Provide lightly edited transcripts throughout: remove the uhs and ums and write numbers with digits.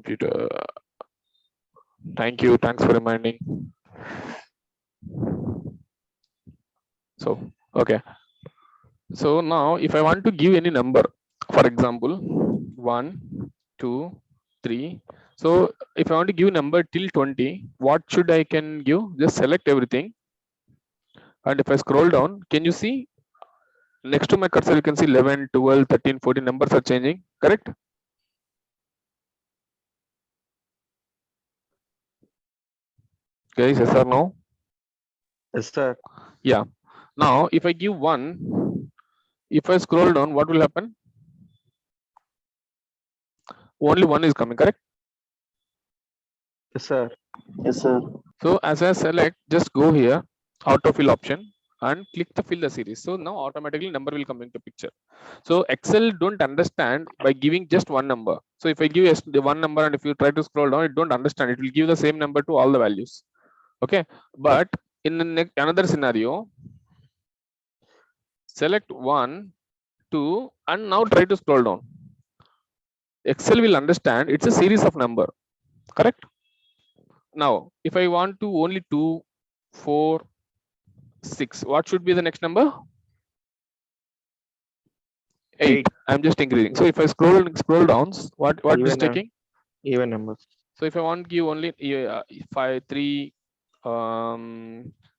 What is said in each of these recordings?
computer. Thank you. Thanks for reminding. So, okay. So now if I want to give any number, for example, 1, 2, 3. So if I want to give number till 20, what should I can give? Just select everything. And if I scroll down, can you see next to my cursor, you can see 11, 12, 13, 14 numbers are changing, correct? Guys, yes or no? Yes, sir. Yeah. Now, if I give 1, if I scroll down, what will happen? Only 1 is coming, correct? Yes, sir. Yes, sir. So as I select, just go here, autofill option, and click the fill the series. So now automatically number will come into picture. So Excel don't understand by giving just one number. So if I give the one number and if you try to scroll down, it don't understand. It will give the same number to all the values. Okay, but in the next another scenario, select 1, 2, and now try to scroll down. Excel will understand it's a series of number, correct? Now, if I want to only 2, 4, 6, what should be the next number? 8. I'm just increasing. So if I scroll down, what is taking? Even numbers. So if I want to give only 5, 3,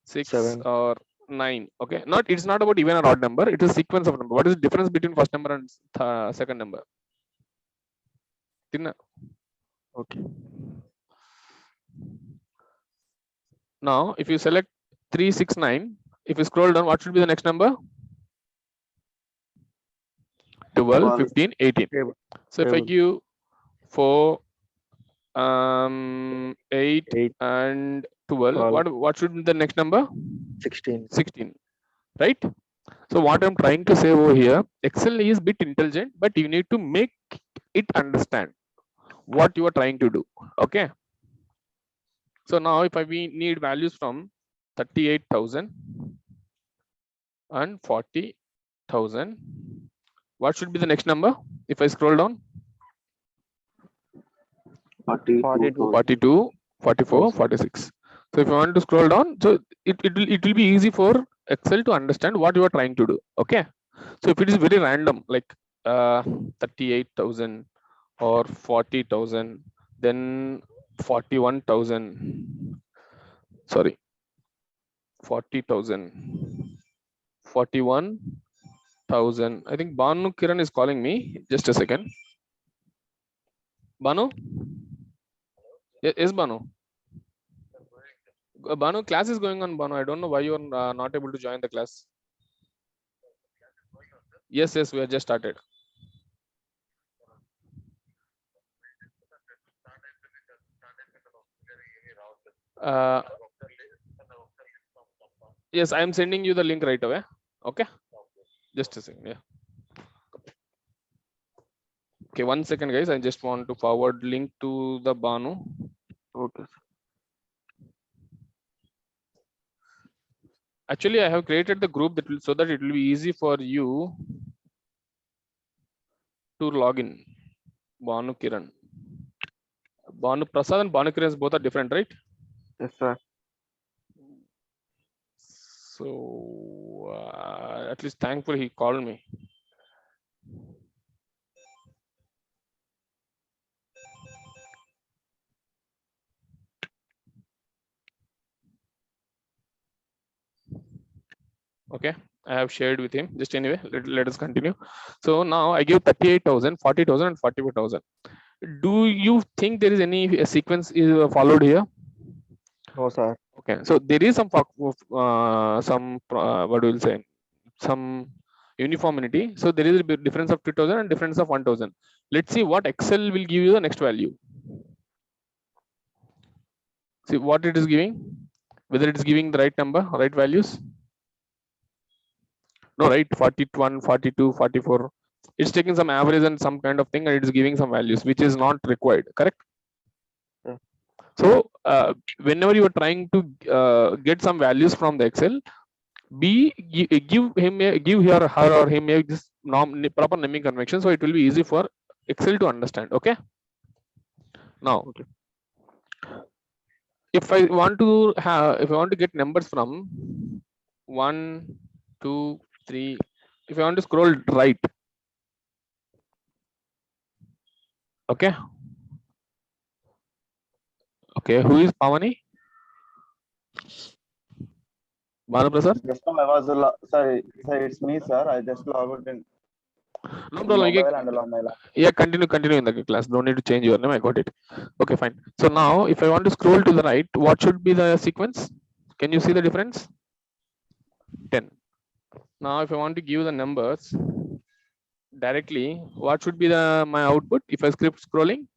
6, 7. or 9. Okay, it's not about even or odd number. It is sequence of number. What is the difference between first number and second number? Okay. Now, if you select 3, 6, 9, if you scroll down, what should be the next number? 12, 15, 18. So if I give 4, 8, and 12, what should be the next number? 16. 16, right? So what I'm trying to say over here, Excel is a bit intelligent, but you need to make it understand what you are trying to do. Okay. So now if we need values from 38,000 and 40,000, what should be the next number? If I scroll down, 42, 44, 46. So if you want to scroll down, so it will be easy for Excel to understand what you are trying to do. Okay. So if it is very random, like 38,000 or 40,000, then 41,000. Sorry, 40,000, 41,000. I think Banu Kiran is calling me. Just a second. Banu? Yes, Banu. Banu, class is going on, Banu. I don't know why you are not able to join the class. Yes, we have just started. Yes, I am sending you the link right away. Okay, just a second. Yeah. Okay, 1 second, guys. I just want to forward link to the Banu. Okay. Actually, I have created the group so that it will be easy for you to log in. Banu Kiran. Banu Prasad and Banu Kiran both are different, right? Yes, sir. So at least thankfully he called me. Okay, I have shared with him. Just anyway, let us continue. So now I give 38,000, 40,000, and 44,000. Do you think there is any sequence is followed here? No, sir. Okay, so there is some what do you say, some uniformity. So there is a difference of 2,000 and difference of 1,000. Let's see what Excel will give you the next value. See what it is giving, whether it is giving the right number, right values. No, right, 41, 42, 44. It's taking some average and some kind of thing, and it is giving some values which is not required, correct? Yeah. So whenever you are trying to get some values from the Excel, give her or him this proper naming convention, so it will be easy for Excel to understand. Okay. Now, Okay. if I want to get numbers from 1, 2, 3, if I want to scroll right, okay, who is Pavani? Banu Prasad? Just now I was sorry, it's me, sir. I just logged in No in problem. mobile and on my laptop. Yeah, continue in the class. Don't need to change your name. I got it. Okay, fine. So now, if I want to scroll to the right, what should be the sequence? Can you see the difference? 10. Now, if I want to give the numbers directly, what should be my output if I script scrolling?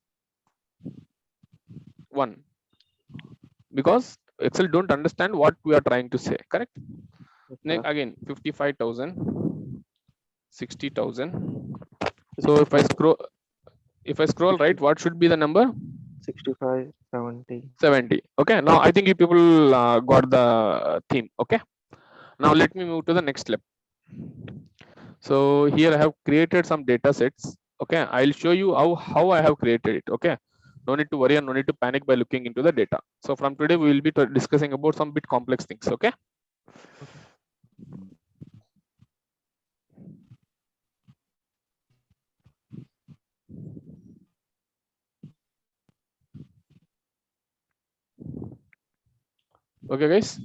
1. Because Excel don't understand what we are trying to say. Correct? Yes, Next, sir. again, 55,000, 60,000. So if I scroll right, what should be the number? 65, 70. 70. Okay, now I think you people got the theme. Okay, now let me move to the next step. So here I have created some data sets. Okay, I'll show you how I have created it. Okay, no need to worry and no need to panic by looking into the data. So from today we will be discussing about some bit complex things. Okay. Okay, guys.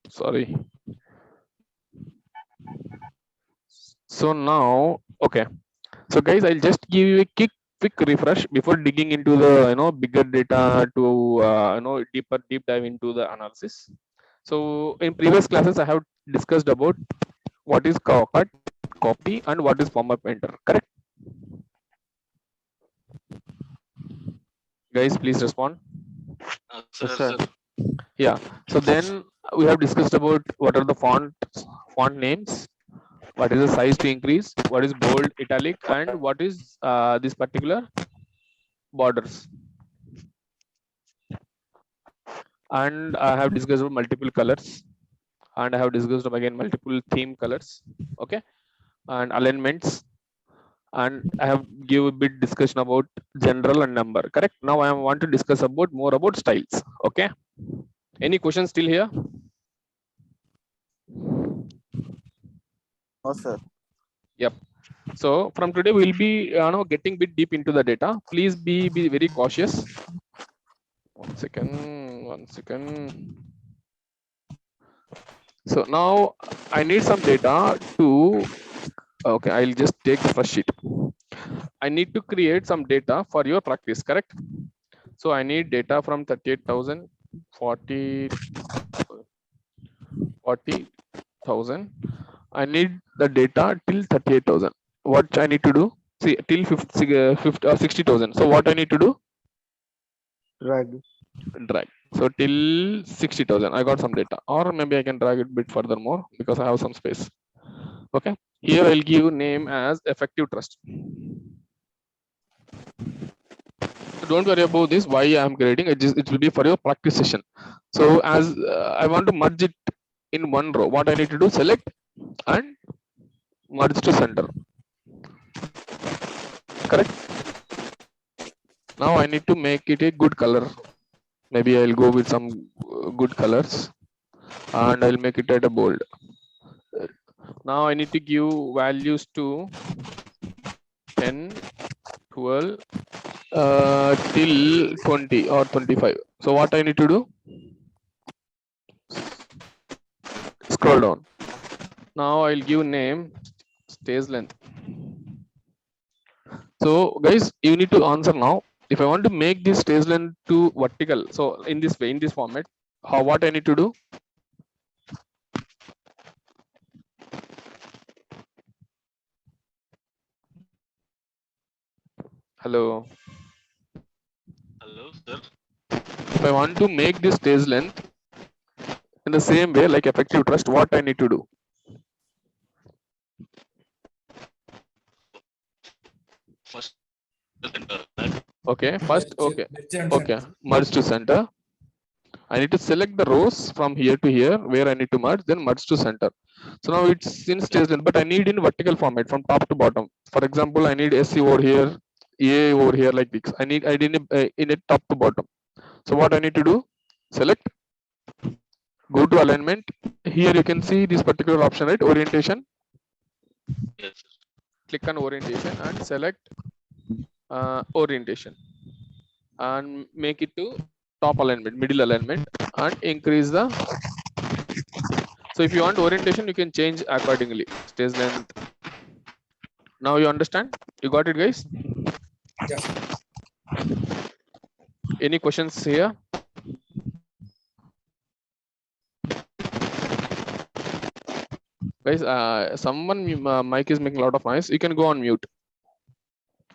Sorry. So now, okay. So guys, I'll just give you a quick refresh before digging into the bigger data to deep dive into the analysis. So in previous classes, I have discussed about what is cut, copy, and what is format enter. Correct? Guys, please respond. Yes, sir. Yeah. So then we have discussed about what are the font names, what is the size to increase, what is bold, italic, and what is this particular borders. And I have discussed about multiple colors, and I have discussed again multiple theme colors. Okay, and alignments, and I have give a bit discussion about general and number. Correct. Now I want to discuss about more about styles. Okay. Any questions still here? No, sir. Yep. So from today we'll be getting bit deep into the data. Please be very cautious. One second. So now I need some data to. Okay, I'll just take the first sheet. I need to create some data for your practice. Correct. So I need data from 38,000, 40,000. I need the data till 38,000. What I need to do? See, till 50 or 60,000. So what I need to do? Drag. Drag. So till 60,000, I got some data, or maybe I can drag it a bit further more because I have some space. Okay. Here I'll give name as effective trust. So don't worry about this. Why I am creating it will be for your practice session. So as I want to merge it in one row, what I need to do? Select and merge to center. Correct. Now I need to make it a good color. Maybe I'll go with some good colors, and I'll make it at a bold. Now I need to give values to 10, 12, till 20 or 25. So what I need to do? Scroll down. Now I'll give name stage length. So guys, you need to answer now. If I want to make this stage length to vertical, so in this way, in this format, what I need to do? Hello. Hello, sir. If I want to make this stage length in the same way like effective trust, what I need to do? First, center. Okay, first, okay, merge to center. I need to select the rows from here to here where I need to merge, then merge to center. So now it's in stage one, but I need in vertical format from top to bottom. For example, I need SC over here, A over here like this. I need in it top to bottom. So what I need to do? Select, go to alignment. Here you can see this particular option, right? Orientation. Yes, sir. Click on orientation and select orientation and make it to top alignment, middle alignment, and increase the. So if you want orientation, you can change accordingly. Stage length. Now you understand? You got it, guys? Yes. Any questions here? Guys, someone mic is making a lot of noise. You can go on mute.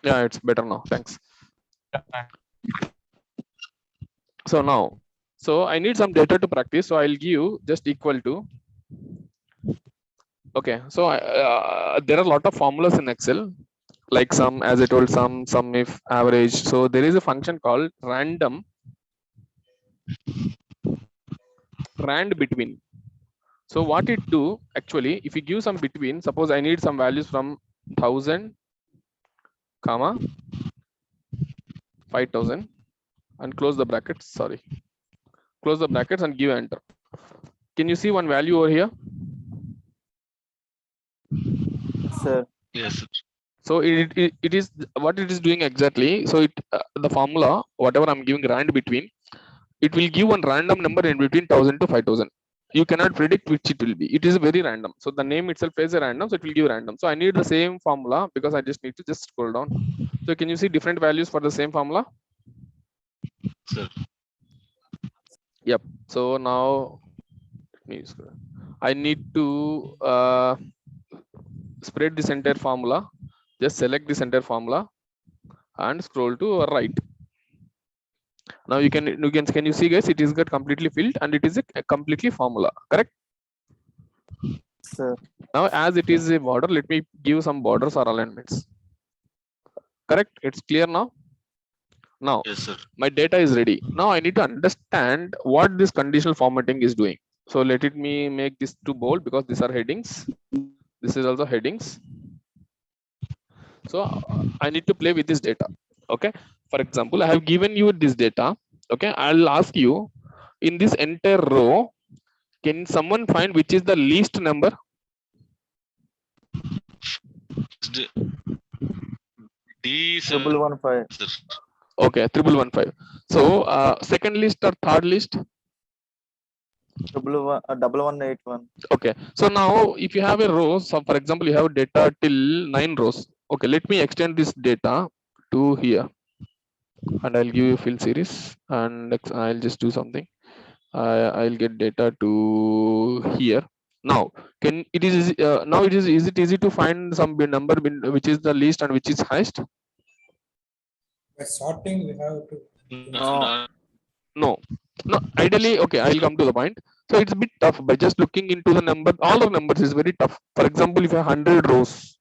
Yeah, it's better now. Thanks. So now, so I need some data to practice. So I'll give you just equal to. Okay, so there are a lot of formulas in Excel, like sum, as I told, sum if, average. So there is a function called rand between. So what it do actually, if you give some between, suppose I need some values from 1000, comma 5000, and close the brackets. Sorry, close the brackets and give enter. Can you see one value over here? Sir. Yes, sir. So it is what it is doing exactly. So the formula, whatever I'm giving rand between, it will give one random number in between 1000 to 5000. You cannot predict which it will be. It is very random. So the name itself is a random, so it will give random. So I need the same formula because I just need to just scroll down. So can you see different values for the same formula? Sir. Yep. So now I need to spread this entire formula. Just select this entire formula and scroll to right. Now can you see, guys, it is got completely filled and it is a completely formula, correct? Sir. Now as it is a border, let me give some borders or alignments. Correct? It's clear now. Now Yes, sir. my data is ready. Now I need to understand what this conditional formatting is doing. So let me make this to bold because these are headings. This is also headings. So I need to play with this data. Okay. For example, I have given you this data. Okay. I'll ask you in this entire row, can someone find which is the least number? D, sir. 1115. Sir. Okay, 1115. So second list or third list? 1181. Okay. So now if you have a row, so for example, you have data till 9 rows. Okay, let me extend this data to here. And I'll give you fill series and next I'll just do something. I'll get data to here. Now is it easy to find some number which is the least and which is highest? By sorting, we have to. No. No, ideally, okay, I'll come to the point. So it's a bit tough by just looking into the number. All the numbers is very tough. For example, if you have 100 rows,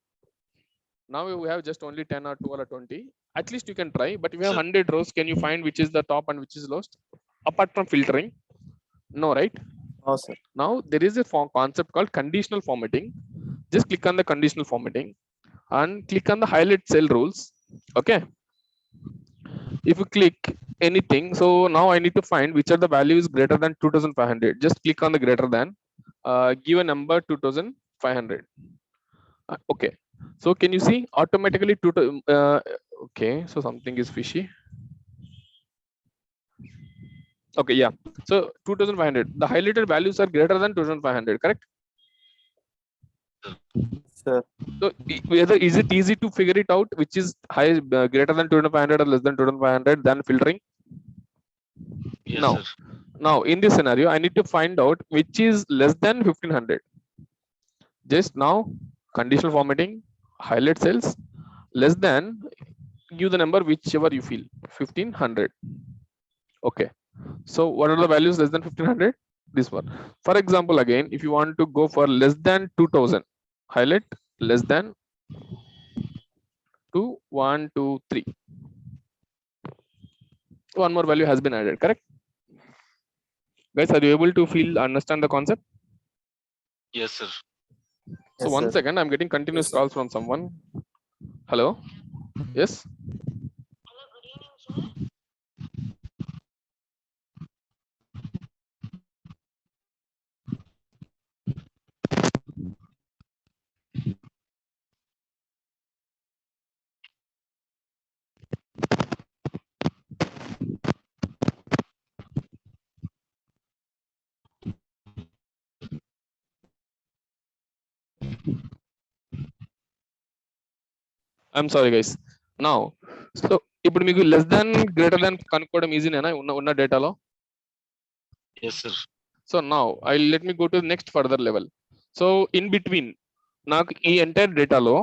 now we have just only 10 or 12 or 20. At least you can try. But if you have 100 rows, can you find which is the top and which is lowest? Apart from filtering? No, right? No, sir. Now there is a concept called conditional formatting. Just click on the conditional formatting and click on the highlight cell rules. Okay. If you click anything, so now I need to find which are the values greater than 2500. Just click on the greater than, give a number 2500. Okay. So can you see automatically okay, so something is fishy. Okay, yeah. So 2500. The highlighted values are greater than 2500, correct? Sir. So whether is it easy to figure it out which is high, greater than 2500 or less than 2500 than filtering? Yes, now, sir. Now in this scenario, I need to find out which is less than 1500. Just now, conditional formatting, highlight cells, less than, give the number whichever you feel, 1500. Okay. So what are the values less than 1500? This one. For example, again, if you want to go for less than 2000, highlight less than 2, 1, 2, 3. 1 more value has been added, correct? Guys, are you able to understand the concept? Yes, sir. So Yes, one sir. second, I'm getting continuous Yes, sir. calls from someone. Hello? Yes? I'm sorry, guys. Now, so ఇప్పుడు మీకు less than greater than కనుక్కోవడం ఈజీనేనా ఉన్న డేటాలో? Yes, sir. So now let me go to the next further level. So in between, నాకు ఈ entire డేటాలో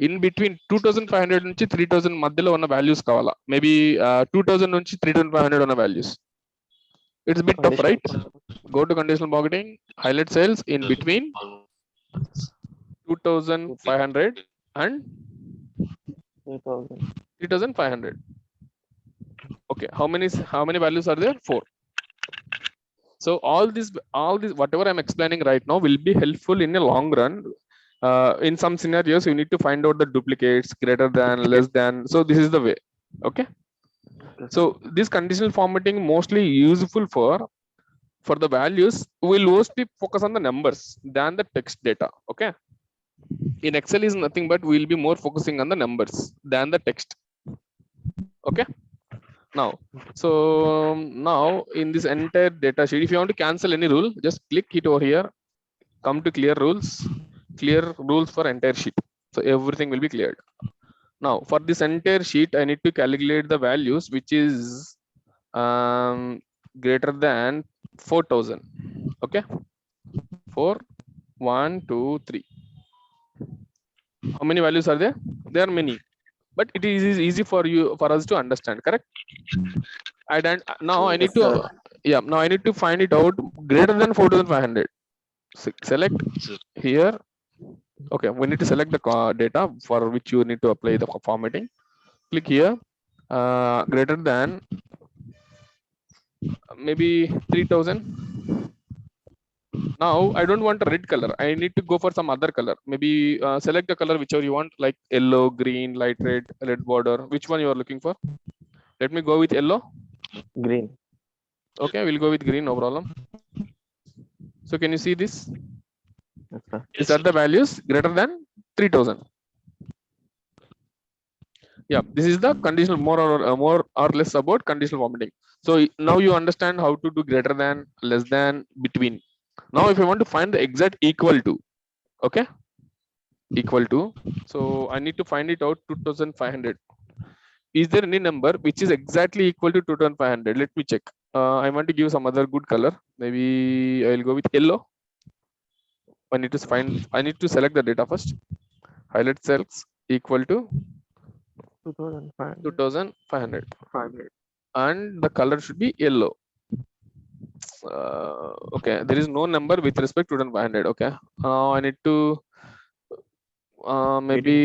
in between 2500 నుంచి 3000 మధ్యలో ఉన్న వాల్యూస్ కావాలా? మేబీ 2000 నుంచి 3500 ఉన్న values. It's a bit tough, right? Go to conditional marketing, highlight cells in between 2500 and 3500. Okay, how many values are there? 4. So all this whatever I'm explaining right now will be helpful in a long run. In some scenarios you need to find out the duplicates, greater than, less than. So this is the way. Okay, so this conditional formatting mostly useful for the values. Will mostly focus on the numbers than the text data. Okay, in Excel is nothing but we'll be more focusing on the numbers than the text. Okay, now so now in this entire data sheet, if you want to cancel any rule, just click it over here, come to clear rules for entire sheet. So everything will be cleared. Now for this entire sheet I need to calculate the values which is greater than 4000. Okay, 4 1 2 3. How many values are there? There are many, but it is easy for us to understand, correct? Now I need Yes, to sir. now I need to find it out greater than 4500. Select Sir. here. Okay, we need to select the data for which you need to apply the formatting. Click here, greater than maybe 3000. Now I don't want a red color, I need to go for some other color. Maybe select the color whichever you want, like yellow, green, light red, red border. Which one you are looking for? Let me go with yellow. Green. Okay, we'll go with green, no problem. So can you see this? Yes, sir. These are the values greater than 3000. Yeah, this is the conditional, more or less about conditional formatting. So now you understand how to do greater than, less than, between. Now if I want to find the exact equal to, okay, equal to, so I need to find it out. 2500. Is there any number which is exactly equal to 2500? Let me check. I want to give some other good color. Maybe I will go with yellow. I need to select the data first. Highlight cells, equal to 2500, and the color should be yellow. Okay, there is no number with respect to 2500. Okay, now I need to maybe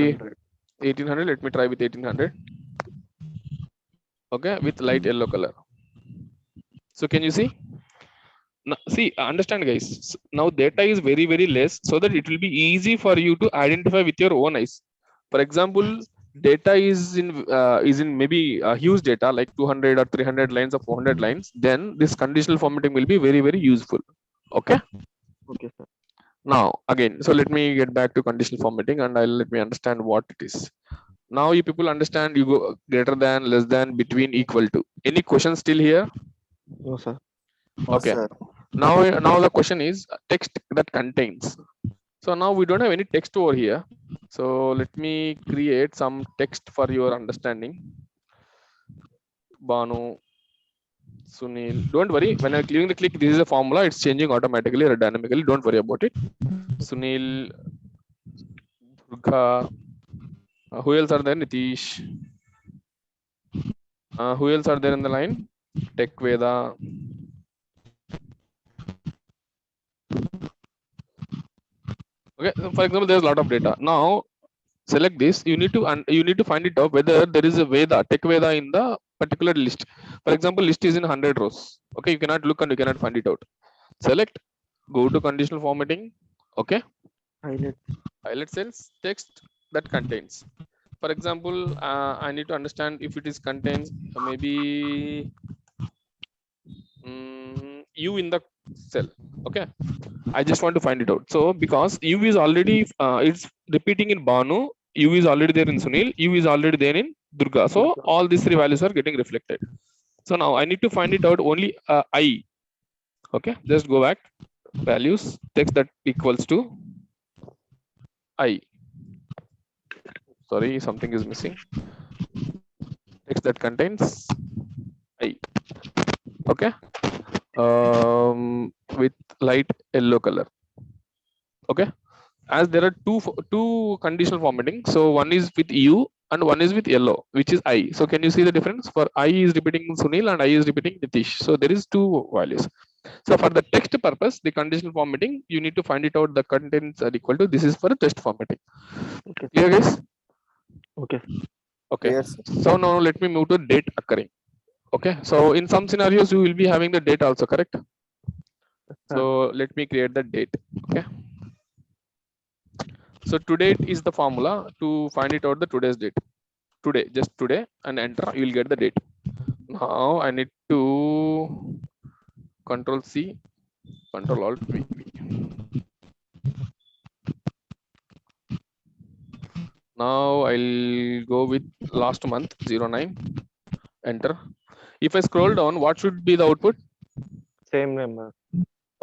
1800. Let me try with 1800. Okay, with light yellow color. So can you see? Now, see, understand guys, now data is very, very less, so that it will be easy for you to identify with your own eyes. For example, data is in maybe a huge data like 200 or 300 lines or 400 lines, then this conditional formatting will be very, very useful. Okay, Okay, sir. now again, so let me get back to conditional formatting and let me understand what it is. Now you people understand, you go greater than, less than, between, equal to. Any questions still here? No, sir. Okay. Sir. Now the question is text that contains. So now we don't have any text over here. So let me create some text for your understanding. Banu, Sunil, don't worry. When I'm clearing the click, this is a formula. It's changing automatically or dynamically. Don't worry about it. Sunil, Durga, who else are there? Nitish. Who else are there in the line? Tech Veda. Okay, so for example, there's a lot of data. Now select this. You need to find it out whether there is a Veda, Tech Veda in the particular list. For example, list is in 100 rows. Okay, you cannot look and you cannot find it out. Select, go to conditional formatting. Okay, Highlight. highlight cells, text that contains. For example, I need to understand if it is contains maybe U in the cell. Okay, I just want to find it out. So because U is already it's repeating in Banu, U is already there in Sunil, U is already there in Durga. So all these three values are getting reflected. So now I need to find it out only I. Okay, just go back, values, text that equals to I. Sorry, something is missing. Text that contains I. Okay, with light yellow color. Okay, as there are two conditional formatting, so one is with U and one is with yellow, which is I. So can you see the difference? For I is repeating Sunil and I is repeating Nitish. So there is two values. So for the text purpose, the conditional formatting, you need to find it out the contents are equal to, this is for the text formatting. Okay. Clear guys? Okay. Okay. Yes. So now let me move to date occurring. Okay. So in some scenarios, you will be having the date also, correct? So let me create the date. Okay. So today is the formula to find it out the today's date. Today, just today, and enter, you will get the date. Now I need to Control C, Control Alt V. Now I'll go with last month 09. Enter. If I scroll down, what should be the output? Same number.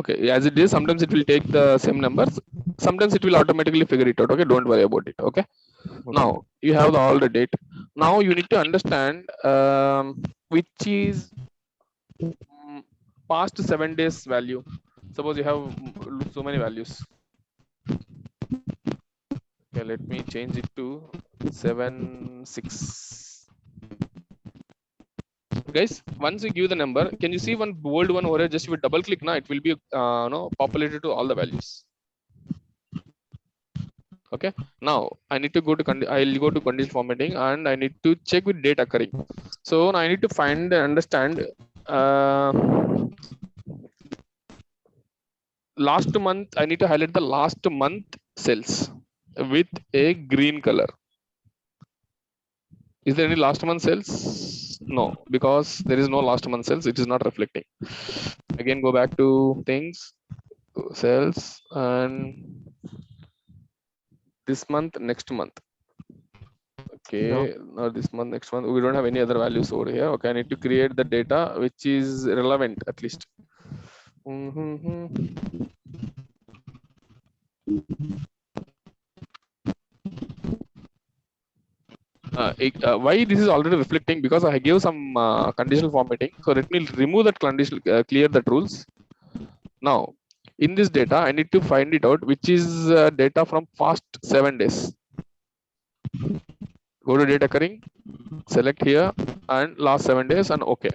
Okay, as it is, sometimes it will take the same numbers. Sometimes it will automatically figure it out. Okay, don't worry about it. Okay. Now you have all the date. Now you need to understand which is past 7 days value. Suppose you have so many values. Okay, let me change it to 7, 6. Guys, once you give the number, can you see one bold one over here? Just with double click now, it will be populated to all the values. Okay, now I need to go to I'll go to conditional formatting and I need to check with date occurring. So now I need to find and understand last month. I need to highlight the last month cells with a green color. Is there any last month cells? No, because there is no last month cells. It is not reflecting. Again, go back to things, cells, and this month, next month. Okay, now this month, next month. We don't have any other values over here. Okay, I need to create the data which is relevant at least. Why this is already reflecting? Because I gave some conditional formatting. So let me remove that conditional, clear that rules. Now, in this data, I need to find it out, which is data from past 7 days. Go to date occurring, select here, and last 7 days, and okay.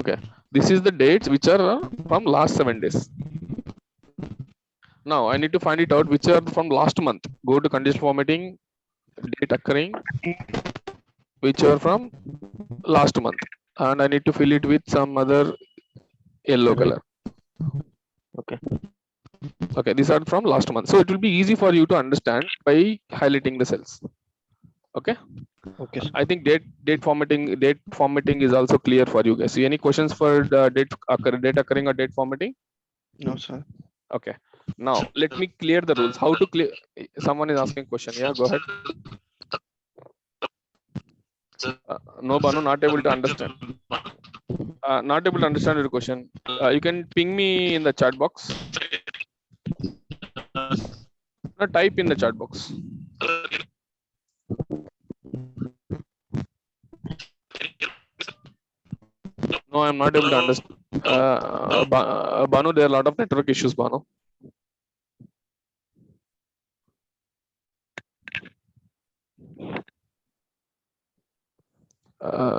Okay, this is the dates which are from last 7 days. Now I need to find it out which are from last month. Go to conditional formatting, date occurring, which are from last month, and I need to fill it with some other yellow color. Okay, these are from last month, so it will be easy for you to understand by highlighting the cells. Okay. Okay. I think date formatting is also clear for you guys. See any questions for the date occurring or date formatting? No, sir. Okay. Now let me clear the rules. How to clear? Someone is asking question. Yeah, go ahead. No, Banu, not able to understand. Not able to understand your question. You can ping me in the chat box. No, type in the chat box. No, I'm not able to understand. Banu, there are a lot of network issues, Banu.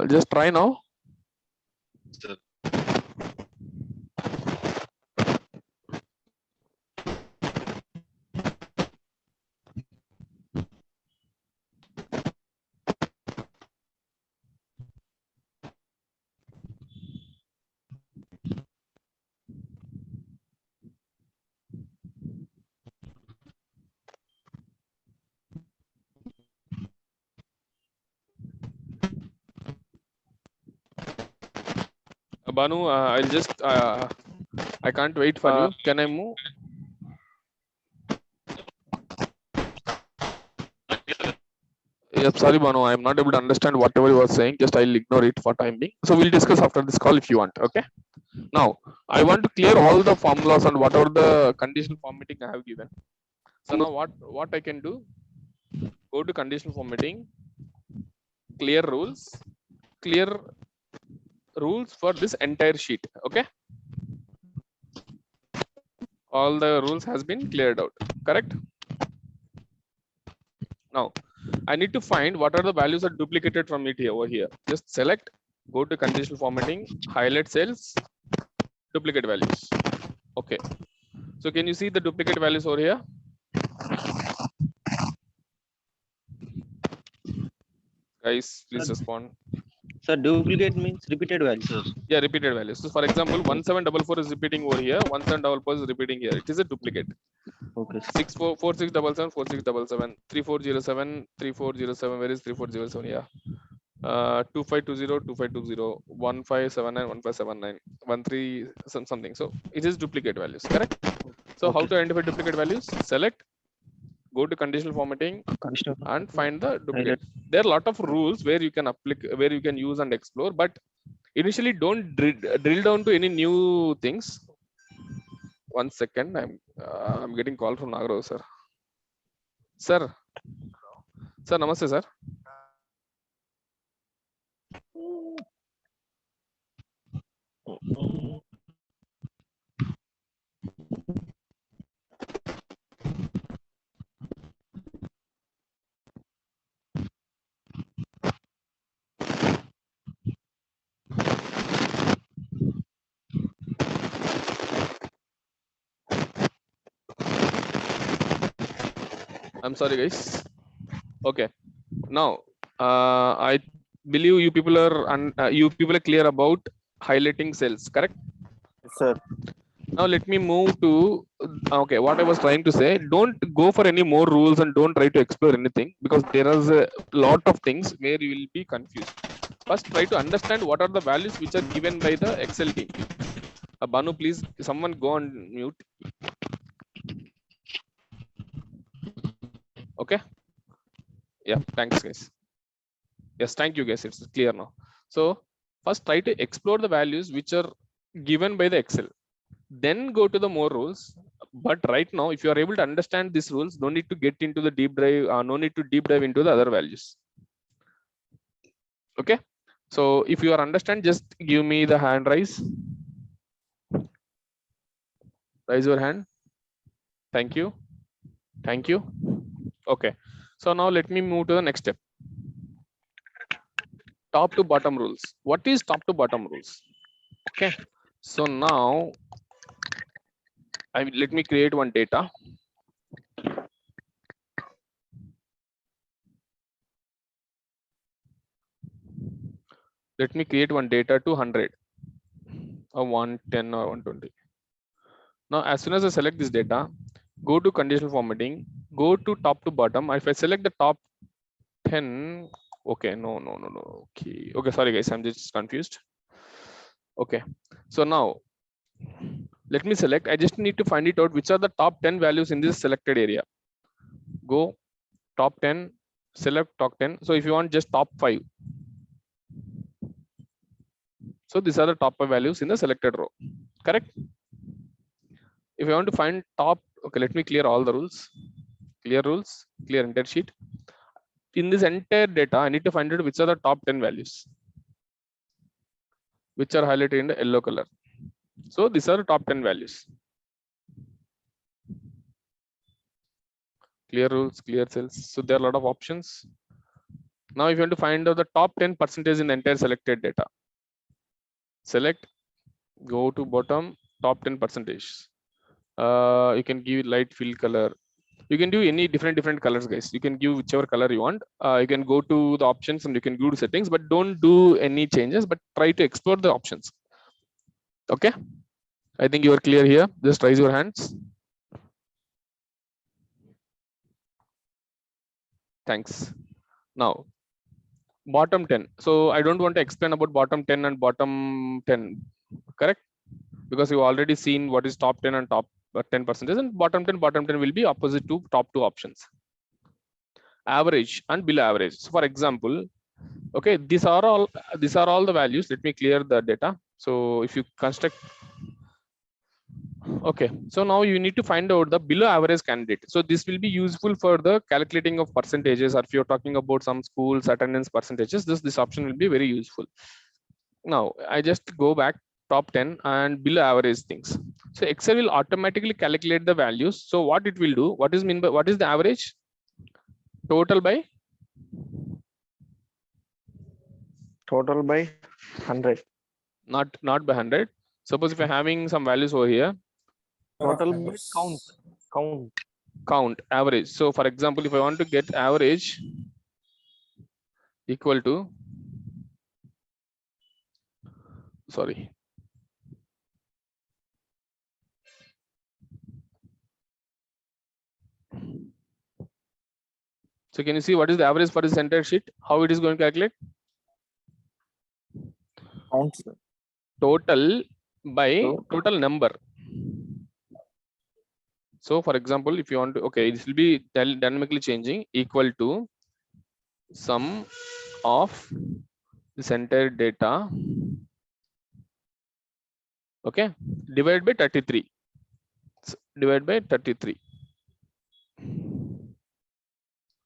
Just try now. Sir. Banu, I'll just I can't wait for you. Can I move? Yep, sorry Banu, I'm not able to understand whatever you were saying. Just I'll ignore it for time being. So we'll discuss after this call if you want. Okay. Now I want to clear all the formulas and whatever the conditional formatting I have given. So now what I can do? Go to conditional formatting, clear rules for this entire sheet. Okay. All the rules has been cleared out. Correct. Now I need to find what are the values are duplicated from it here over here. Just select, go to conditional formatting, highlight cells, duplicate values. Okay. So can you see the duplicate values over here? Guys, please respond. Sir, duplicate means repeated value. Sir, Yeah, repeated values. So for example, 1744 is repeating over here, 1744 is repeating here. It is a duplicate. Okay. 4677, 4677, 3407, 3407. Where is 3407? Yeah. 2520, 2520, 1579, 1579, 13 something. So it is duplicate values. Correct. So Okay. how to identify duplicate values? Select, go to conditional formatting, Conditional. and find the duplicate. There are a lot of rules where you can apply, where you can use and explore, but initially don't drill down to any new things. 1 second, I'm getting call from Nagaraj sir. Sir, namaste sir. I'm sorry guys. Okay, now I believe you people are clear about highlighting cells, correct? Sir. Now let me move to okay, what I was trying to say, don't go for any more rules and don't try to explore anything, because there is a lot of things where you will be confused. First try to understand what are the values which are given by the Excel team. Banu, please someone go on mute. Okay, yeah, thanks guys. Yes, thank you guys, it's clear now. So first try to explore the values which are given by the Excel, then go to the more rules. But right now if you are able to understand these rules, no need to get into the deep dive, no need to deep dive into the other values. Okay, so if you are understand, just give me the hand, raise your hand. Thank you. Okay, so now let me move to the next step. Top to bottom rules. What is top to bottom rules? Okay, so now let me create one data. Let me create one data to 100 or 110 or 120. Now as soon as I select this data, go to conditional formatting, go to top to bottom. If I select the top 10, okay, no, okay, sorry guys, I'm just confused. Okay, so now let me select, I just need to find it out which are the top 10 values in this selected area. Go top 10, select top 10. So if you want just top 5, so these are the top 5 values in the selected row, correct? If I want to find top, okay, let me clear all the rules. Clear rules, clear entire sheet. In this entire data, I need to find out which are the top 10 values, which are highlighted in the yellow color. So these are the top 10 values. Clear rules, clear cells. So there are a lot of options. Now if you want to find out the top 10% in the entire selected data, select, go to bottom, top 10%. You can give light fill color. You can do any different colors, guys. You can give whichever color you want. You can go to the options and you can go to settings, but don't do any changes, but try to explore the options. Okay, I think you are clear here. Just raise your hands. Thanks. Now bottom 10. So I don't want to explain about bottom 10 and bottom 10. correct? Because you already seen what is top 10 and top 10%, and bottom 10 will be opposite to top two options. Average and below average. So for example, okay, these are all the values. Let me clear the data. So if you construct, okay, so now you need to find out the below average candidate. So this will be useful for the calculating of percentages, or if you're talking about some schools attendance percentages, this option will be very useful. Now I just go back top 10 and below average things. So Excel will automatically calculate the values. So what it will do, what is the average? Total by Total by 100. not by 100. Suppose if you're having some values over here, Total by numbers. count. average. So for example, if I want to get average equal to, sorry, so can you see what is the average for this entire sheet? How it is going to calculate? Count, sir. Total by So- total number. So for example, if you want to, okay, this will be dynamically changing, equal to sum of this entire data, okay, divided by 33. Divided by 33.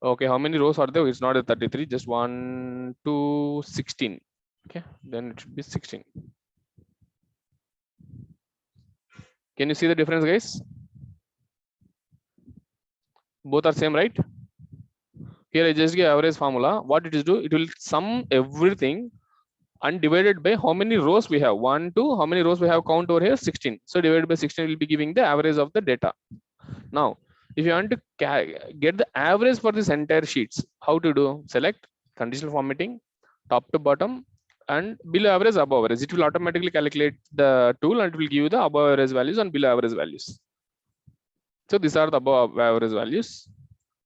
Okay, how many rows are there? It's not a 33, just 1 to 16. Okay, then it should be 16. Can you see the difference, guys? Both are same, right? Here I just give average formula. What it is do, it will sum everything and divided by how many rows we have. 1, 2, how many rows we have, count over here, 16. So divided by 16 will be giving the average of the data. Now, if you want to get the average for this entire sheets, how to do? Select conditional formatting, top to bottom, and below average, above average. It will automatically calculate the tool and it will give you the above average values and below average values. So these are the above average values.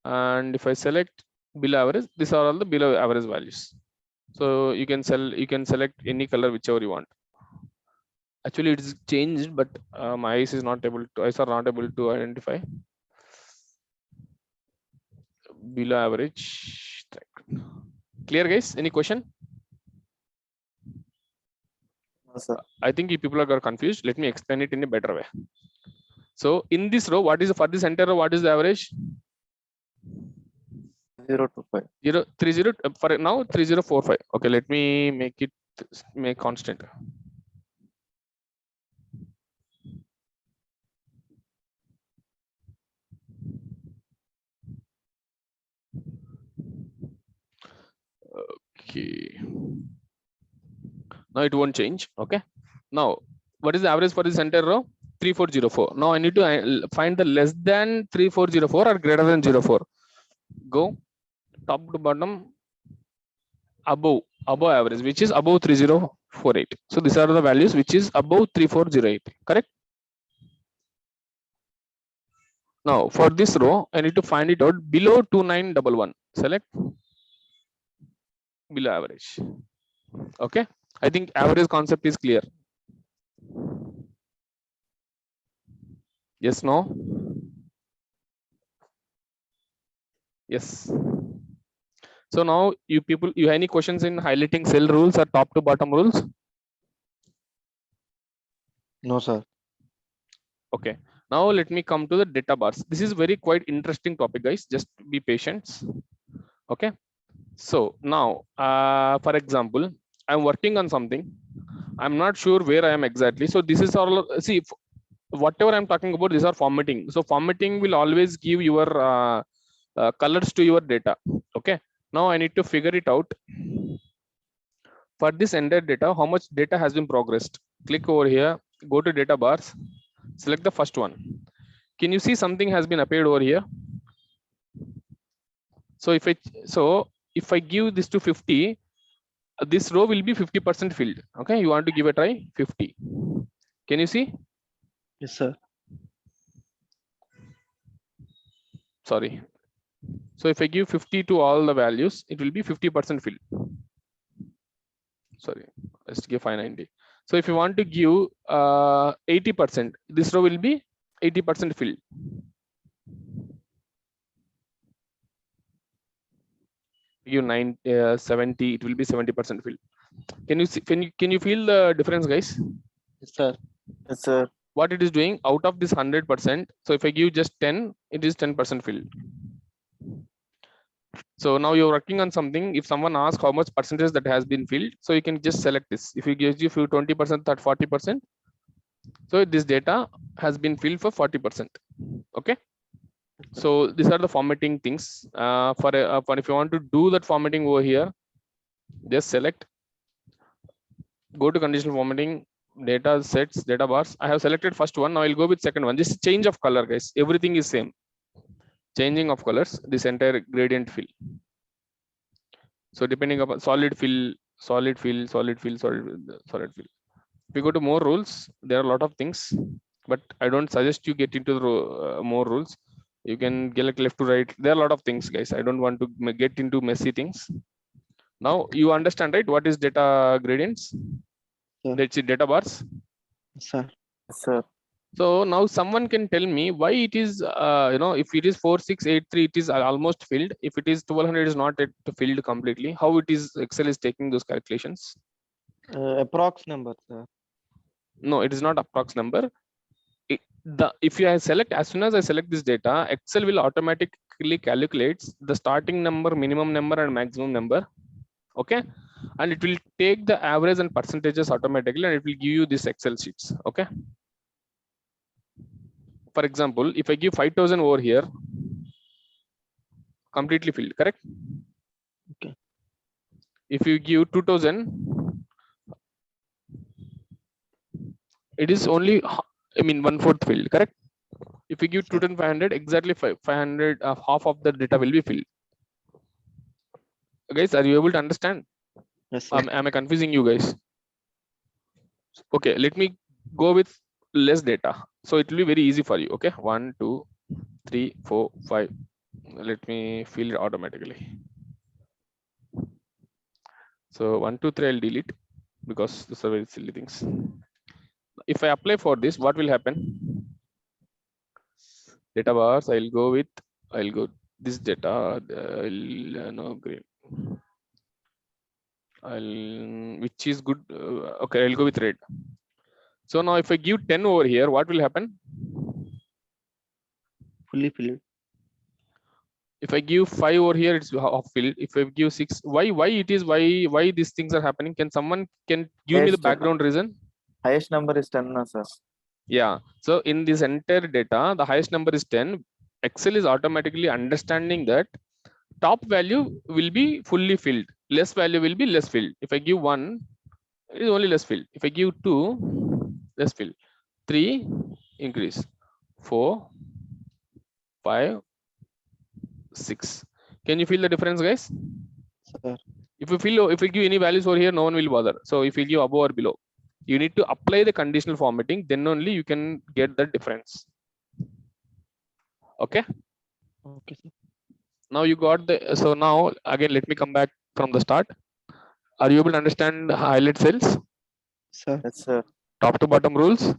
And if I select below average, these are all the below average values. So you can select any color whichever you want. Actually, it is changed, but my eyes are not able to identify. Below average. Clear, guys? Any question? No, sir. I think if people are confused, let me explain it in a better way. So in this row, what is for this entire row? What is the average? 0 to 5. 30 for now 3045. Okay, let me make constant. Okay. Now it won't change. Okay. Now, what is the average for this entire row? 3404. Now I need to find the less than 3404 or greater than 04. Go top to bottom, above average, which is above 3048. So these are the values which is above 3408. Correct? Now for this row, I need to find it out below 2911. Select below average. Okay. I think average concept is clear. Yes, no? Yes. So now you have any questions in highlighting cell rules or top to bottom rules? No, sir. Okay. Now let me come to the data bars. This is very quite interesting topic, guys. Just be patient. Okay. So now, for example, I'm working on something. I'm not sure where I am exactly. So this is all, see, whatever I'm talking about, these are formatting. So formatting will always give your colors to your data. Okay. Now I need to figure it out. For this ended data, how much data has been progressed? Click over here, go to data bars, select the first one. Can you see something has been appeared over here? So if I give this to 50, this row will be 50% filled. Okay, you want to give a try, 50. Can you see? Yes, sir. Sorry. So if I give 50 to all the values, it will be 50% filled. Sorry, let's give 590. So if you want to give 80%, this row will be 80% filled. Give 70, it will be 70% filled. Can you see, can you feel the difference, guys? Yes, sir. Yes, sir. What it is doing out of this 100%, so if I give just 10, it is 10% filled. So now you're working on something. If someone asks how much percentage that has been filled, so you can just select this. If you give you 20%, that 40%, so this data has been filled for 40%. Okay, so these are the formatting things. For if you want to do that formatting over here, just select, go to conditional formatting, data sets, data bars. I have selected first one. Now I'll go with second one. This is change of color, guys. Everything is same. Changing of colors, this entire gradient fill. So depending upon solid fill, solid fill, solid fill, solid fill. If you go to more rules, there are a lot of things, but I don't suggest you get into the more rules. You can get like left to right. There are a lot of things, guys. I don't want to get into messy things. Now you understand, right? What is data gradients? Yeah. Let's see, data bars. Yes, sir. Yes, sir. So now someone can tell me why it is, if it is 4683, it is almost filled. If it is 1200, it is not yet filled completely. How it is Excel is taking those calculations? Approx number, sir. No, it is not approx number. If you select, as soon as I select this data, Excel will automatically calculates the starting number, minimum number, and maximum number. Okay, and it will take the average and percentages automatically, and it will give you this Excel sheets. Okay. For example, if I give 5,000 over here, completely filled, correct? Okay. If you give 2,000, it is only, I mean, 1/4 filled, correct? If you give 2,500, exactly 500, half of the data will be filled. Guys, are you able to understand? Yes, sir. Am I confusing you guys? Okay, let me go with less data. So it will be very easy for you. Okay, 1, 2, 3, 4, 5. Let me fill it automatically. So 1, 2, 3, I'll delete because those are very silly things. If I apply for this, what will happen? Data bars, I'll go this data, no green. Which is good. Okay, I'll go with red. So now if I give 10 over here, what will happen? Fully filled. If I give 5 over here, it's half filled. If I give 6, why these things are happening? Can someone give me the Yes, sir. background reason? Highest number is 10, na, sir. Yeah. So in this entire data, the highest number is 10. Excel is automatically understanding that top value will be fully filled. Less value will be less filled. If I give 1, it is only less filled. If I give 2, less filled. 3, increase. 4, 5, 6. Can you feel the difference, guys? Sir. If you give any values over here, no one will bother. So if you give above or below, you need to apply the conditional formatting, then only you can get the difference. Okay. Okay, sir. Now you got the, so now again, let me come back from the start. Are you able to understand highlight cells? Sir. Yes, sir. Top to bottom rules?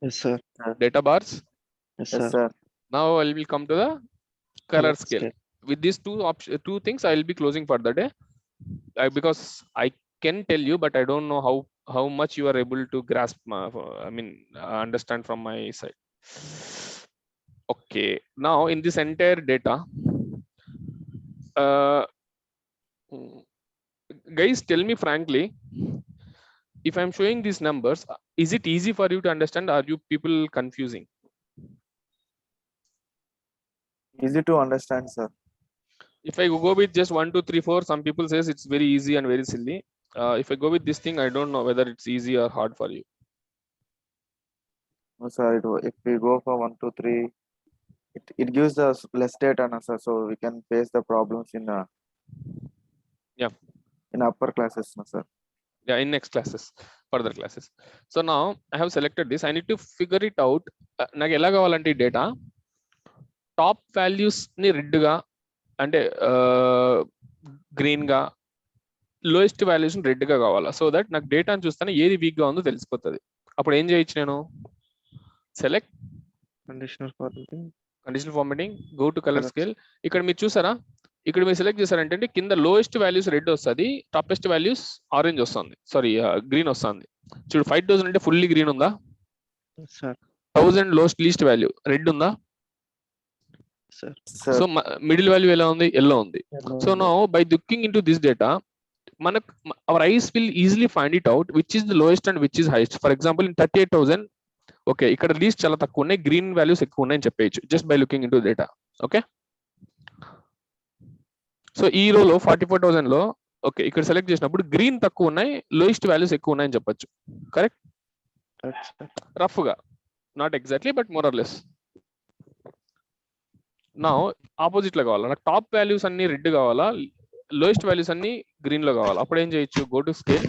Yes, sir. Data bars? Yes, Yes, sir. sir. Now I will come to the color scale. With these two things, I will be closing for the day. Because I can tell you, but I don't know how much you are able to grasp, understand from my side. Okay, now in this entire data, guys, tell me frankly, if I'm showing these numbers, is it easy for you to understand? Are you people confusing? Easy to understand, sir. If I go with just 1, 2, 3, 4, some people says it's very easy and very silly. If I go with this thing, I don't know whether it's easy or hard for you. No, sir. If we go for 1, 2, 3, it gives us less data, na, sir. So we can face the problems in in upper classes, na, sir. Yeah, in next classes, further classes. So now I have selected this. I need to figure it out. నాకు ఎలా కావాలంటే data top values ని red గా అంటే green గా lowest values red గా కావాలా, so that నాకు డేటాను చూస్తానే ఏది వీక్ గా ఉందో తెలిసిపోతుంది. అప్పుడు ఏం చేయొచ్చు నేను, select conditional formatting. Conditional formatting, go to colour Colour. Scale. ఇక్కడ మీరు చూసారా, ఇక్కడ మీరు సెలెక్ట్ చేశారంటే కింద లోయెస్ట్ వాల్యూస్ రెడ్ వస్తుంది, టాపెస్ట్ వాల్యూస్ ఆరెంజ్ వస్తుంది, సారీ గ్రీన్ వస్తుంది. చూడు 5000 అంటే ఫుల్లీ గ్రీన్ ఉందా, sir 1000 lowest least value red ఉందా, sir Sir. So middle value ఎలా ఉంది, ఎల్లో ఉంది. So now by looking in to this data మనకు our eyes will easily find it out which is the lowest and which is highest. For example in 38,000 okay, ఇక్కడ least చాలా తక్కువ ఉన్నాయి, green values ఎక్కువ ఉన్నాయని చెప్పేయచ్చు just by looking in to data. Okay, so ఈ రోలో 44,000 లో ఓకే ఇక్కడ సెలెక్ట్ చేసినప్పుడు గ్రీన్ తక్కువ ఉన్నాయి, లోయెస్ట్ వాల్యూస్ ఎక్కువ ఉన్నాయని చెప్పొచ్చు. కరెక్ట్, రఫ్ గా, not exactly but more or less. నా ఆపోజిట్ లో కావాలా, నాకు టాప్ వాల్యూస్ అన్ని రెడ్ కావాలా, లోయెస్ట్ వాల్యూస్ అన్ని గ్రీన్ లో కావాలా. అప్పుడు ఏం చేయొచ్చు, గో టు స్కేల్,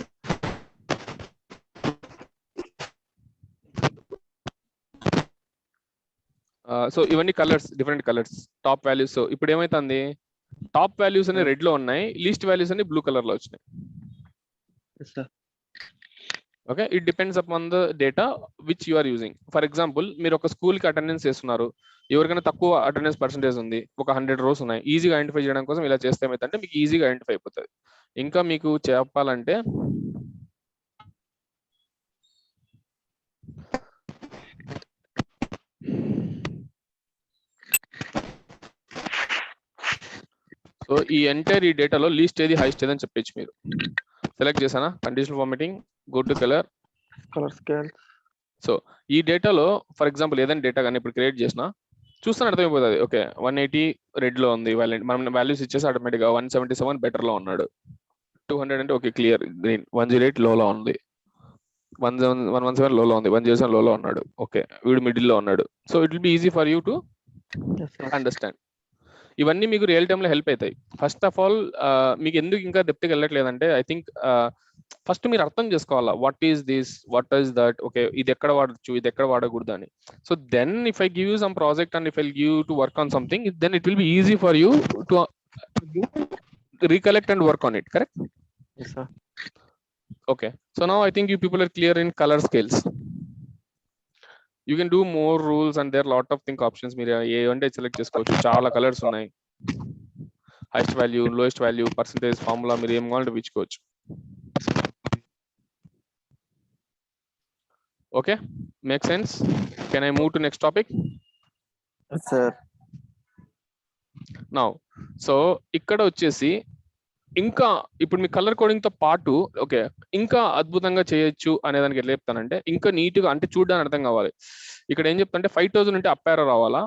సో ఇవన్నీ colours, different colours, top values. So ఇప్పుడు ఏమైతుంది, టాప్ వాల్యూస్ అన్ని రెడ్ లో ఉన్నాయి, లీస్ట్ వాల్యూస్ అన్ని బ్లూ కలర్ లో వచ్చినాయి. Sir okay, it depends upon the data which you are using. For example మీరు ఒక స్కూల్ కి అటెండెన్స్ చేస్తున్నారు, ఎవరికైనా తక్కువ అటెండెన్స్ పర్సెంటేజ్ ఉంది, ఒక 100 rows ఉన్నాయి, ఈజీగా ఐడెంటిఫై చేయడం కోసం ఇలా చేస్తే ఏమైతే మీకు ఈజీగా ఐడెంటిఫై అయిపోతుంది. ఇంకా మీకు చెప్పాలంటే సో ఈ ఎంటైర్ ఈ డేటాలో లీస్ట్ ఏది హైయెస్ట్ ఏదని చెప్పచ్చు. మీరు సెలెక్ట్ చేశానా, conditional formatting, go to colour scale. So ఈ డేటాలో ఫర్ ఎగ్జాంపుల్ ఏదైనా డేటా కానీ ఇప్పుడు క్రియేట్ చేసినా చూస్తాను అర్థమైపోతుంది. ఓకే 180 రెడ్ లో ఉంది, మనం వాల్యూస్ ఇచ్చేసి ఆటోమేటిక్ గా 177 బెటర్ లో ఉన్నాడు, 200 అంటే ఓకే క్లియర్ గ్రీన్, 108 లోలో ఉంది, 117 లోలో ఉంది, 107 లోలో ఉన్నాడు, ఓకే వీడు మిడిల్ లో ఉన్నాడు. So it will be easy for you to understand. ఇవన్నీ మీకు రియల్ టైమ్ లో హెల్ప్ అవుతాయి. ఫస్ట్ ఆఫ్ ఆల్ మీకు ఎందుకు ఇంకా డెప్త్కి వెళ్ళట్లేదంటే ఐ థింక్ ఫస్ట్ మీరు అర్థం చేసుకోవాలా, what is this, what is that, okay ఇది ఎక్కడ వాడచ్చు, ఇది ఎక్కడ వాడకూడదు అని. So then if I give you some project and if I give you to work on something, then it will be easy for you to recollect and work on it. Correct? Yes, sir. Okay, so now I think you people are clear in color scales. You can do more rules and there are lot of think options. మీరు ఏ అంటే select చేసుకోవచ్చు, చాలా colours ఉన్నాయి, highest value, lowest value, percentage, formula, మీరు ఏం కావాలంటే ఇచ్చుకోవచ్చు. Okay, make sense? Can I move to next topic? Sir. Now so ఇక్కడ వచ్చేసి ఇంకా ఇప్పుడు మీ కలర్ కోడింగ్ తో పాటు ఓకే ఇంకా అద్భుతంగా చేయొచ్చు అనే దానికి ఎట్లా చెప్తానంటే, ఇంకా నీట్ గా అంటే చూడడానికి అర్థం కావాలి. ఇక్కడ ఏం చెప్తానంటే 5000 ఉంటే అప్ ఎర్రర్ రావాలా,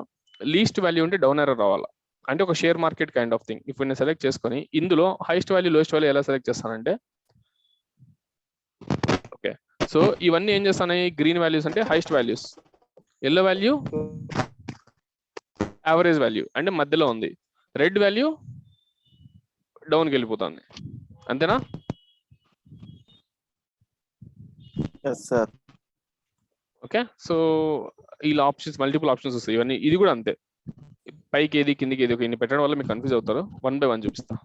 లీస్ట్ వాల్యూ ఉంటే డౌన్ ఎర్రర్ రావాలా, అంటే ఒక share market kind of thing. ఇప్పుడు నేను సెలెక్ట్ చేసుకొని ఇందులో హైయెస్ట్ వాల్యూ, లోయెస్ట్ వాల్యూ ఎలా సెలెక్ట్ చేస్తానంటే ఓకే, సో ఇవన్నీ ఏం చేస్తాను, గ్రీన్ వాల్యూస్ అంటే highest values, yellow value average value అంటే మధ్యలో ఉంది, రెడ్ వాల్యూ డౌన్కి వెళ్ళిపోతుంది, అంతేనా? Yes, sir. ఓకే, సో ఇలా ఆప్షన్స్, మల్టిపుల్ ఆప్షన్స్ వస్తాయి ఇవన్నీ. ఇది కూడా అంతే, పైకి ఏది కిందికి ఏది, ఇన్ని పెట్టడం వల్ల మీకు కన్ఫ్యూజ్ అవుతారు. 1 by 1 చూపిస్తా.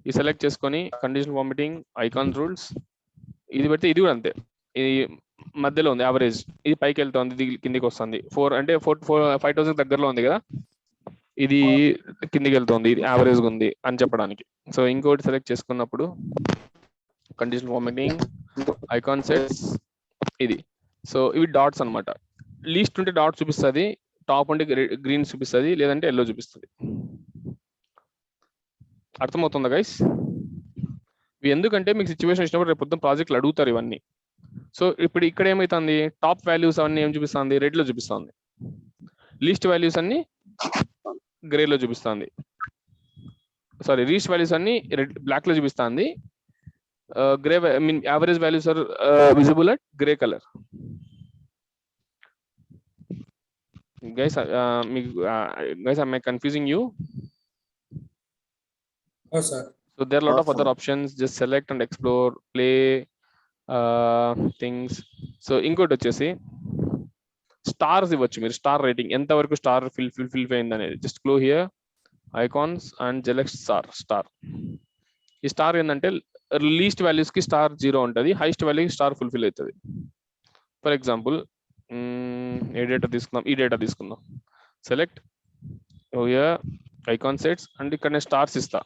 ఈ సెలెక్ట్ చేసుకొని కండిషనల్ ఫార్మాటింగ్, ఐకాన్ రూల్స్, ఇది పెడితే ఇది కూడా అంతే, ఇది మధ్యలో ఉంది యావరేజ్, ఇది పైకి వెళ్తుంది, ఇది కిందికి వస్తుంది. 4 అంటే 5000 దగ్గరలో ఉంది కదా, ఇది కిందికి వెళ్తుంది, ఇది యావరేజ్ ఉంది అని చెప్పడానికి. సో ఇంకోటి సెలెక్ట్ చేసుకున్నప్పుడు కండిషనల్ ఫార్మాటింగ్, ఐకాన్ సెట్స్, ఇది. సో ఇవి డాట్స్ అన్నమాట. లీస్ట్ ఉంటే డాట్ చూపిస్తుంది, టాప్ ఉంటే గ్రీన్ చూపిస్తుంది, లేదంటే ఎల్లో చూపిస్తుంది. అర్థమవుతుందా గైస్? ఇవి ఎందుకంటే మీకు సిచ్యువేషన్ వచ్చినప్పుడు రేపు పొద్దున ప్రాజెక్టులు అడుగుతారు ఇవన్నీ. సో ఇప్పుడు ఇక్కడ ఏమైతుంది, టాప్ వాల్యూస్ అవన్నీ ఏం చూపిస్తుంది, రెడ్ లో చూపిస్తుంది, లీస్ట్ వాల్యూస్ అన్ని గ్రే లో చూపిస్తుంది, సారీ లీస్ట్ వాల్యూస్ అన్ని రెడ్ బ్లాక్ లో చూపిస్తుంది, grey mean average values are visible at grey colour. Guys guys am I confusing you? Oh, sir. So there are a lot of Awesome. other options, just select and explore, play things. So ఇంకోటి వచ్చేసి stars ఇవ్వచ్చు మీరు, star rating ఎంత వరకు star fill అయింది అనేది. Just click here icons and select star. ఈ star ఏంటంటే లీస్ట్ వాల్యూస్ కి స్టార్ 0 ఉంటుంది, హైయెస్ట్ వాల్యూకి స్టార్ ఫుల్ఫిల్ అవుతుంది. ఫర్ ఎగ్జాంపుల్ ఏ డేటా తీసుకుందాం, ఈ డేటా తీసుకుందాం. సెలెక్ట్ ఐకాన్ సెట్స్ అండ్ ఇక్కడ నేను స్టార్స్ ఇస్తా.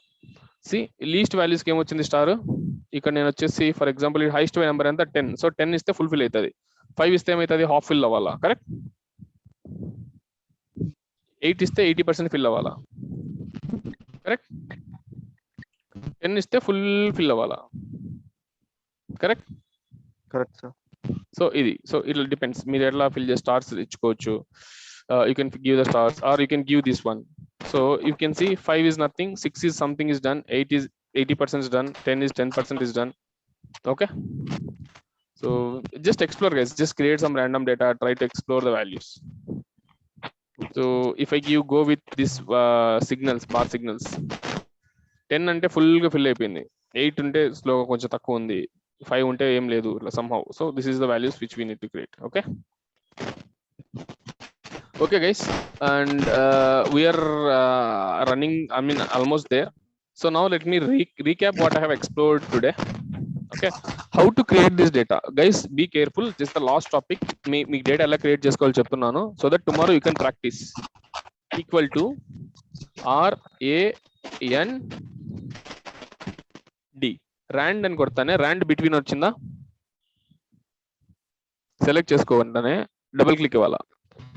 సి లీస్ట్ వాల్యూస్కి ఏమొచ్చింది స్టార్, ఇక్కడ నేను వచ్చేసి ఫర్ ఎగ్జాంపుల్ ఈ హైయెస్ట్ నెంబర్ ఎంత 10, సో 10 ఇస్తే ఫుల్ఫిల్ అవుతుంది. 5 ఇస్తే ఏమవుతుంది, హాఫ్ ఫిల్ అవ్వాలా, కరెక్ట్. 8 ఇస్తే 80% ఫిల్ అవ్వాలా, కరెక్ట్. 10 ఇస్తే ఫుల్ ఫిల్ అవ్వాలా, కరెక్ట్. Correct sir. సో ఇది, సో ఇట్ డిపెండ్స్ మీరు ఎట్లా ఫిల్ చేసి స్టార్స్ ఇచ్చుకోవచ్చు. You can give the stars or you can give this one. So you can see 5 is nothing, 6 is something is done, 8 is 80% is done, 10 is 10% is done. Okay, so just explore guys, just create some random data, try to explore the values. So if I go with this signals, bar signals, 10 అంటే full గా fill అయిపోయింది, 8 ఉంటే స్లోగా కొంచెం తక్కువ ఉంది, 5 ఉంటే ఏం లేదు ఇట్లా somehow. So this is the values which we need to create. Okay guys, and we are running, I mean almost there. So now let me recap what I have explored today. Okay, how to create this data guys, be careful, just the last topic me data ఎలా create చేసుకోవాలో చెప్తున్నాను, so that tomorrow you can practice. Equal to RAND, rand అని కొడతానే rand between వచ్చిందా, select చేసుకోవాలంటే double click ఇవ్వాలా,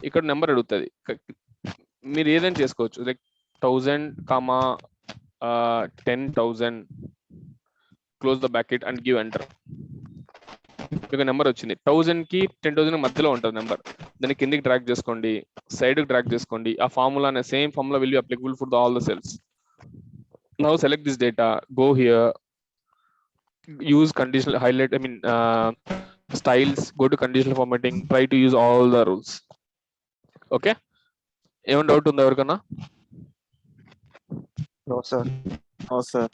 ఇక్కడ number అడుగుతుంది, మీరు ఏదైనా చేసుకోవచ్చు, like 1000, 10,000, close the bracket and give enter. మీకు నెంబర్ వచ్చింది, 1000 కి 10,000 మధ్యలో ఉంటుంది నెంబర్, దాన్ని కిందికి డ్రాగ్ చేసుకోండి, సైడ్ డ్రాగ్ చేసుకోండి, ఆ ఫార్ములా అనే same formula will be applicable for all the cells. Now select this data, go here, use conditional highlight, I mean styles, go to conditional formatting, try to use all the rules. Okay, ఏమైనా doubt ఉందా ఎవరికన్నా? No sir. No sir.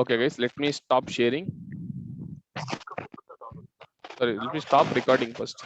Okay guys, let me stop sharing. Sorry, let me stop recording first.